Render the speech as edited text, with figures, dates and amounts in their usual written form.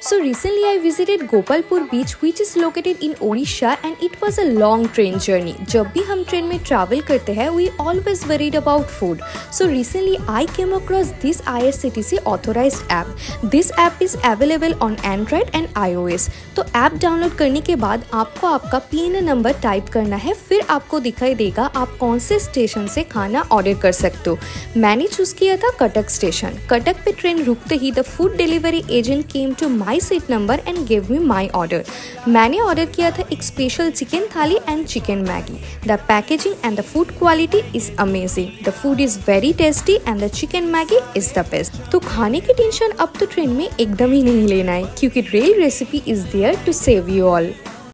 So recently I visited Gopalpur beach which is located in Odisha and it was a long train journey. जब भी हम train में travel करते हैं we always worried about food. So recently I came across this IRCTC authorized app. This app is available on Android and iOS. तो app download करने के बाद आपको आपका PIN नंबर टाइप करना है, फिर आपको दिखाई देगा आप कौन से स्टेशन से खाना ऑर्डर कर सकते हो। मैंने चूज किया था कटक स्टेशन। कटक पे ट्रेन रुकते ही the food delivery agent came to my seat number and give me my order. मैंने ऑर्डर किया था एक special chicken thali and chicken Maggi. The packaging and the food quality is amazing. The food is very tasty and the chicken Maggi is the best. तो खाने की tension अब तो train में एकदम ही नहीं लेना है, क्योंकि real recipe is there to save you all.